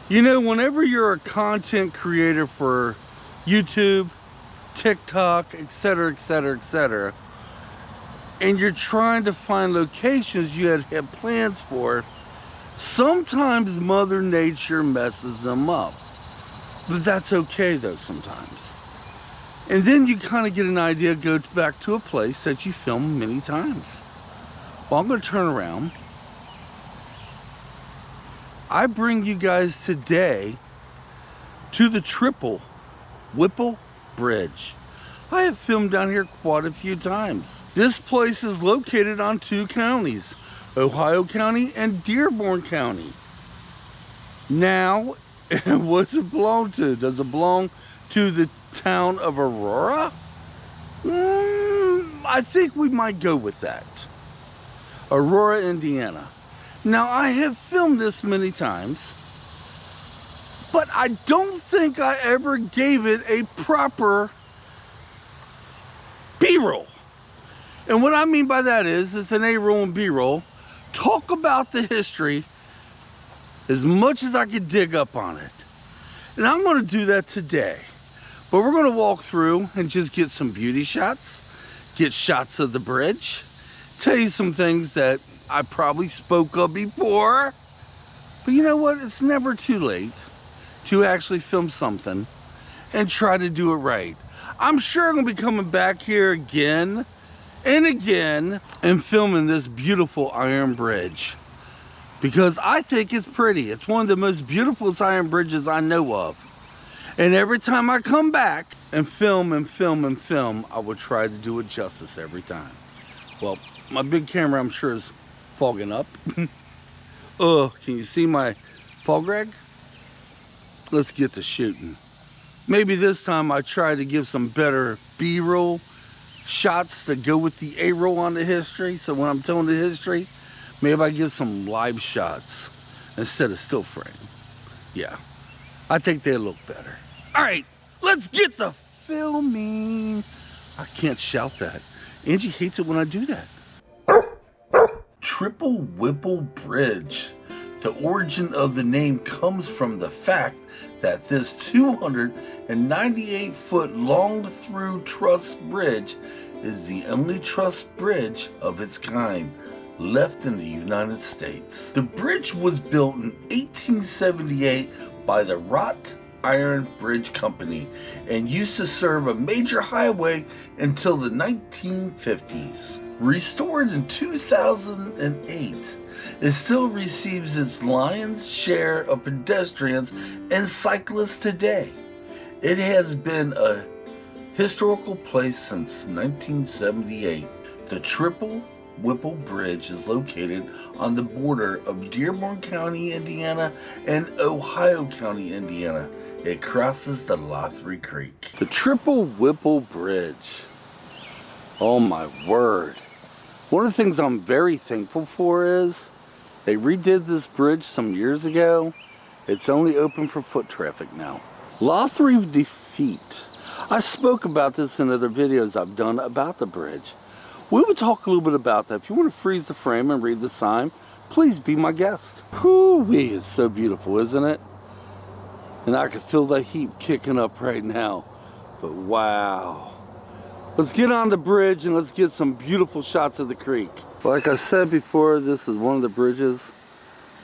You know, whenever you're a content creator for YouTube, TikTok, etc., etc., etc., and you're trying to find locations you had plans for, sometimes Mother Nature messes them up. But that's okay though sometimes. And then you kind of get an idea, go back to a place that you filmed many times. Well, I'm going to turn around. I bring you guys today to the Whipple Bridge. I have filmed down here quite a few times. This place is located on 2 counties, Ohio County and Dearborn County. Now, what's it belong to? Does it belong to the town of Aurora? I think we might go with that. Aurora, Indiana. Now, I have filmed this many times, but I don't think I ever gave it a proper B-roll. And what I mean by that is, it's an A-roll and B-roll. Talk about the history as much as I could dig up on it. And I'm going to do that today. But we're going to walk through and just get some beauty shots, get shots of the bridge, tell you some things that I probably spoke of before. But you know what? It's never too late to actually film something and try to do it right. I'm sure I'm going to be coming back here again and again and filming this beautiful iron bridge, because I think it's pretty. It's one of the most beautiful iron bridges I know of. And every time I come back and film and film and film, I will try to do it justice every time. Well, my big camera, I'm sure, is fogging up. Oh, can you see my fog rag? Let's get to shooting. Maybe this time I try to give some better B-roll shots to go with the A-roll on the history. So when I'm telling the history, maybe I give some live shots instead of still frame. Yeah, I think they look better. All right, let's get the filming. I can't shout that. Angie hates it when I do that. Whipple Bridge. The origin of the name comes from the fact that this 298-foot long through truss bridge is the only truss bridge of its kind left in the United States. The bridge was built in 1878 by the Wrought Iron Bridge Company and used to serve a major highway until the 1950s. Restored in 2008, it still receives its lion's share of pedestrians and cyclists today. It has been a historical place since 1978. The Whipple Bridge is located on the border of Dearborn County, Indiana and Ohio County, Indiana. It crosses the Laughery Creek. The Whipple Bridge. Oh my word. One of the things I'm very thankful for is they redid this bridge some years ago. It's only open for foot traffic now. Laughery defeat. I spoke about this in other videos I've done about the bridge. We will talk a little bit about that. If you want to freeze the frame and read the sign, please be my guest. Whoo-wee, it's so beautiful, isn't it? And I can feel the heat kicking up right now. But wow. Let's get on the bridge and let's get some beautiful shots of the creek. Like I said before, this is one of the bridges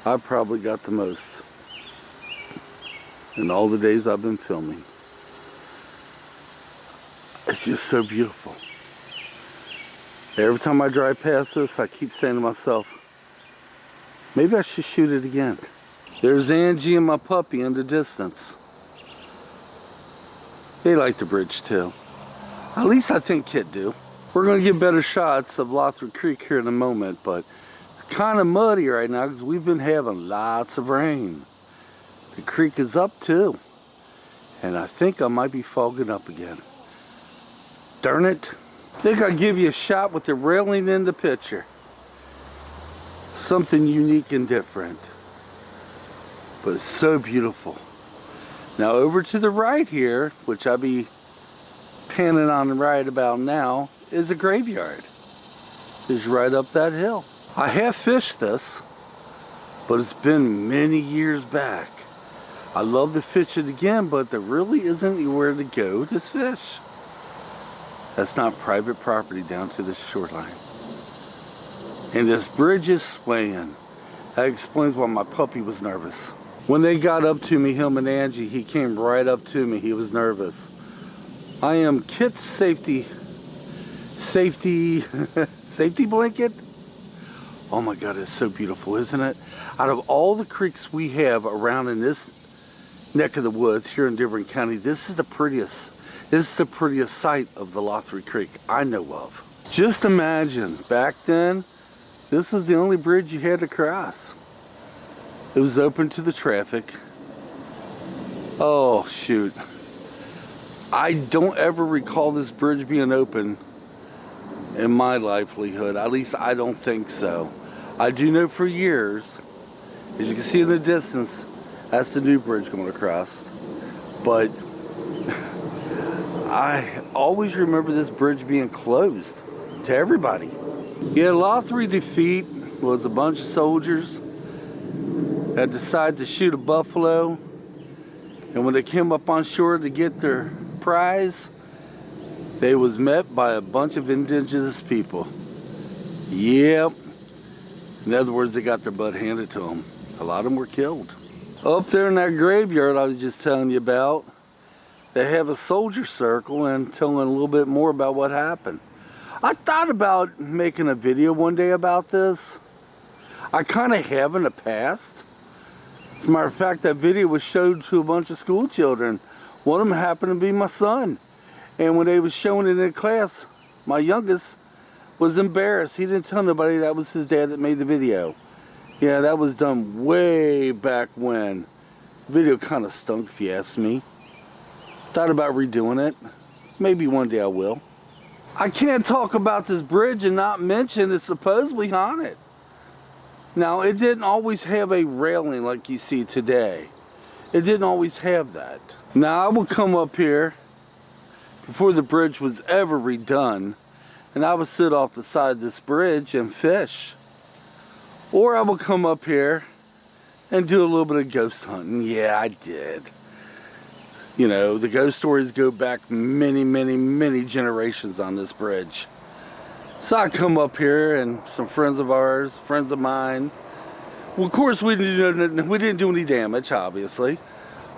I've probably got the most in all the days I've been filming. It's just so beautiful. Every time I drive past this, I keep saying to myself, maybe I should shoot it again. There's Angie and my puppy in the distance. They like the bridge too. At least I think Kitt do. We're going to get better shots of Laughery Creek here in a moment, but it's kind of muddy right now because we've been having lots of rain. The creek is up too, and I think I might be fogging up again. Darn it. I think I'll give you a shot with the railing in the picture. Something unique and different, but it's so beautiful. Now over to the right here, which I'll be panning on right about now, is a graveyard. It's right up that hill. I have fished this, but it's been many years back. I love to fish it again, but there really isn't anywhere to go to fish. That's not private property down to the shoreline. And this bridge is swaying. That explains why my puppy was nervous. When they got up to me, him and Angie, he came right up to me. He was nervous. I am Kitt's safety blanket. Oh my God, it's so beautiful, isn't it? Out of all the creeks we have around in this neck of the woods here in Dearborn County, this is the prettiest. This is the prettiest sight of the Laughery Creek I know of. Just imagine, back then, this was the only bridge you had to cross. It was open to the traffic. Oh shoot. I don't ever recall this bridge being open in my livelihood. At least I don't think so. I do know for years, as you can see in the distance, that's the new bridge going across. But I always remember this bridge being closed to everybody. Yeah, Laughery defeat was a bunch of soldiers that decided to shoot a buffalo, and when they came up on shore to get their prize, they was met by a bunch of indigenous people. Yep. In other words, they got their butt handed to them. A lot of them were killed. Up there in that graveyard I was just telling you about, they have a soldier circle and telling a little bit more about what happened. I thought about making a video one day about this. I kind of have in the past. As a matter of fact, that video was showed to a bunch of school children. One of them happened to be my son. And when they was showing it in class, my youngest was embarrassed. He didn't tell nobody that was his dad that made the video. Yeah, that was done way back when. The video kind of stunk, if you ask me. Thought about redoing it. Maybe one day I will. I can't talk about this bridge and not mention it's supposedly haunted. Now, it didn't always have a railing like you see today. It didn't always have that. Now, I would come up here before the bridge was ever redone, and I would sit off the side of this bridge and fish. Or I would come up here and do a little bit of ghost hunting. Yeah, I did. You know, the ghost stories go back many, many, many generations on this bridge. So I come up here and some friends of ours, friends of mine. Well, of course, we didn't do any damage, obviously.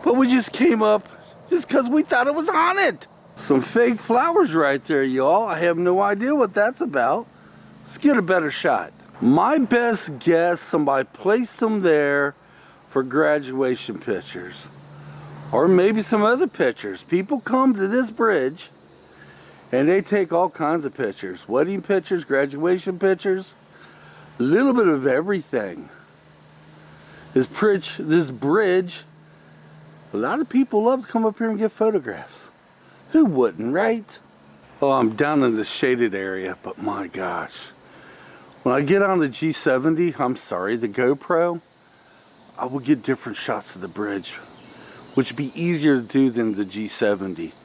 But we just came up just because we thought it was haunted. Some fake flowers right there, y'all. I have no idea what that's about. Let's get a better shot. My best guess, somebody placed them there for graduation pictures. Or maybe some other pictures. People come to this bridge and they take all kinds of pictures. Wedding pictures, graduation pictures, a little bit of everything. This bridge, a lot of people love to come up here and get photographs. Who wouldn't, right? Oh, I'm down in the shaded area, but my gosh. When I get on the G70, the GoPro, I will get different shots of the bridge, which would be easier to do than the G70.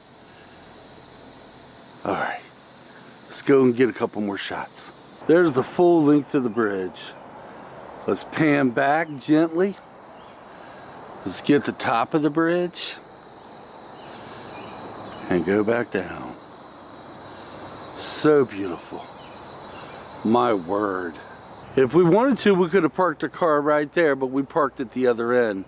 All right, let's go and get a couple more shots. There's the full length of the bridge. Let's pan back gently. Let's get the top of the bridge and go back down. So beautiful. My word. If we wanted to, we could have parked the car right there, but we parked at the other end.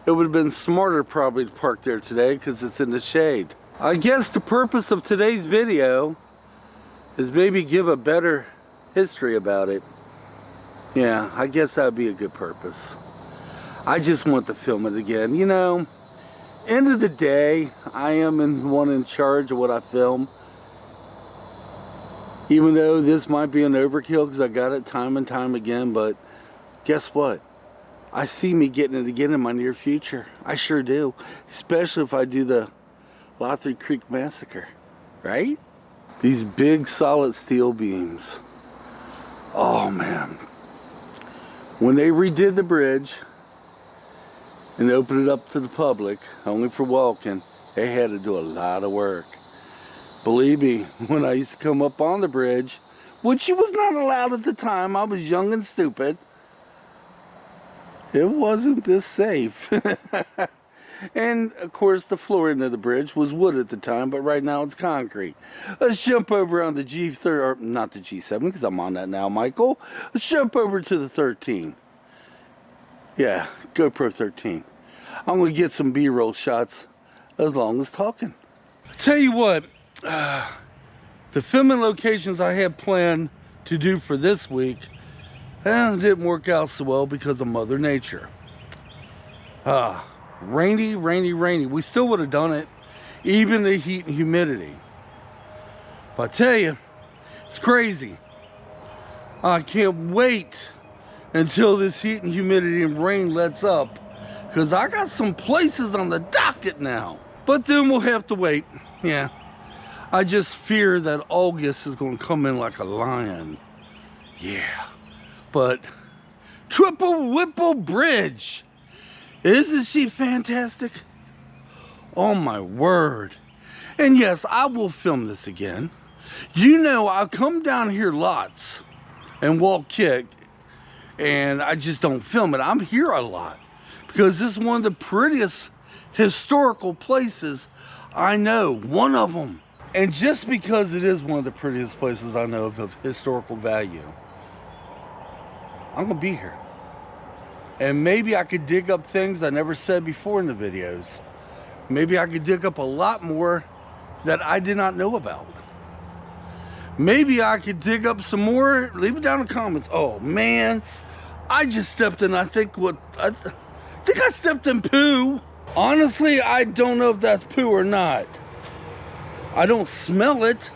It would have been smarter probably to park there today because it's in the shade. I guess the purpose of today's video is maybe give a better history about it. Yeah, I guess that would be a good purpose. I just want to film it again. You know, end of the day, I am the one in charge of what I film. Even though this might be an overkill because I got it time and time again, but guess what? I see me getting it again in my near future. I sure do. Especially if I do the Laughery Creek Massacre, right? These big solid steel beams. Oh man. When they redid the bridge and opened it up to the public, only for walking, they had to do a lot of work. Believe me, when I used to come up on the bridge, which you was not allowed at the time, I was young and stupid, it wasn't this safe. And of course the flooring of the bridge was wood at the time, but right now it's concrete. Let's jump over on the G3, or not the G7 because I'm on that now, Michael. Let's jump over to the 13. Yeah, GoPro 13. I'm going to get some B-roll shots as long as talking. Tell you what, the filming locations I had planned to do for this week didn't work out so well because of Mother Nature. Rainy. We still would have done it, even the heat and humidity. But I tell you, it's crazy. I can't wait until this heat and humidity and rain lets up, because I got some places on the docket now. But then we'll have to wait. Yeah, I just fear that August is going to come in like a lion. Yeah, but Triple Whipple Bridge. Isn't she fantastic? Oh my word. And yes, I will film this again. You know, I come down here lots and walk Kitt, and I just don't film it. I'm here a lot because this is one of the prettiest historical places I know. One of them. And just because it is one of the prettiest places I know of historical value, I'm going to be here. And maybe I could dig up things I never said before in the videos. Maybe I could dig up a lot more that I did not know about. Maybe I could dig up some more. Leave it down in the comments. Oh man, I just stepped in, I think I stepped in poo. Honestly, I don't know if that's poo or not. I don't smell it.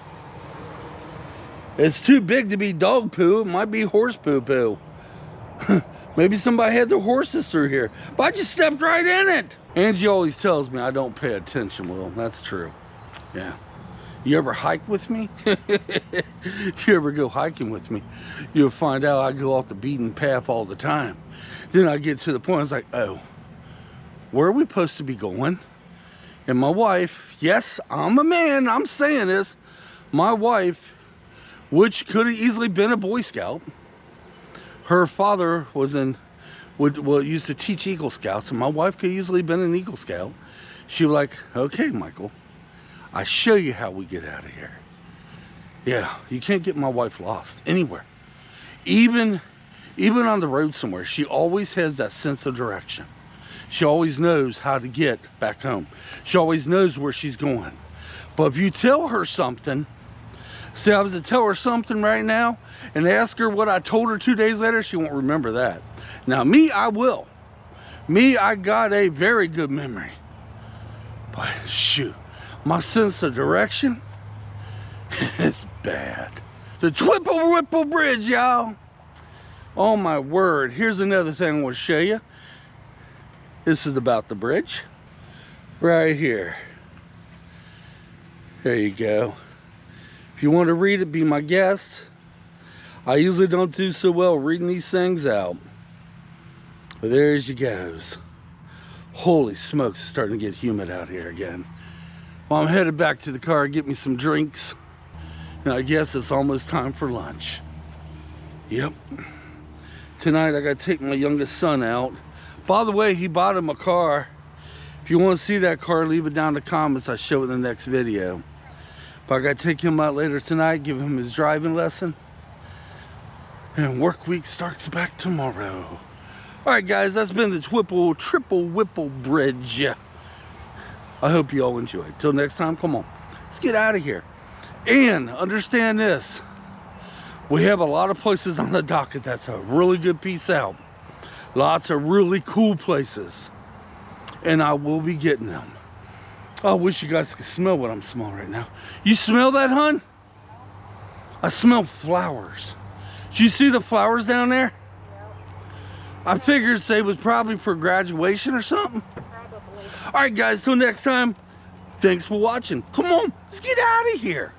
It's too big to be dog poo. It might be horse poo poo. Maybe somebody had their horses through here, but I just stepped right in it. Angie always tells me I don't pay attention, Will. That's true. Yeah. You ever hike with me? You ever go hiking with me? You'll find out I go off the beaten path all the time. Then I get to the point, I was like, oh, where are we supposed to be going? And my wife, yes, I'm a man, I'm saying this. My wife, which could have easily been a Boy Scout, her father was used to teach Eagle Scouts, and my wife could easily have been an Eagle Scout. She was like, okay, Michael, I show you how we get out of here. Yeah, you can't get my wife lost anywhere. Even on the road somewhere, she always has that sense of direction. She always knows how to get back home. She always knows where she's going. But if you tell her something, say I was to tell her something right now and ask her what I told her 2 days later, she won't remember that. Now me, I will. Me, I got a very good memory. But shoot, my sense of direction is bad. The Triple Whipple Bridge, y'all. Oh my word. Here's another thing I want to show you. This is about the bridge. Right here. There you go. If you want to read it, be my guest. I usually don't do so well reading these things out. But there she goes. Holy smokes, it's starting to get humid out here again. Well, I'm headed back to the car, get me some drinks. And I guess it's almost time for lunch. Yep. Tonight I got to take my youngest son out. By the way, he bought him a car. If you want to see that car, leave it down in the comments. I'll show it in the next video. But I got to take him out later tonight, give him his driving lesson. And work week starts back tomorrow. Alright guys, that's been the Triple Whipple Bridge. I hope you all enjoyed. Till next time, come on. Let's get out of here. And understand this. We have a lot of places on the docket that's a really good piece out. Lots of really cool places. And I will be getting them. I wish you guys could smell what I'm smelling right now. You smell that, hon? I smell flowers. Do you see the flowers down there? I figured they was probably for graduation or something. Probably. Alright guys, till next time, thanks for watching. Come on, let's get out of here.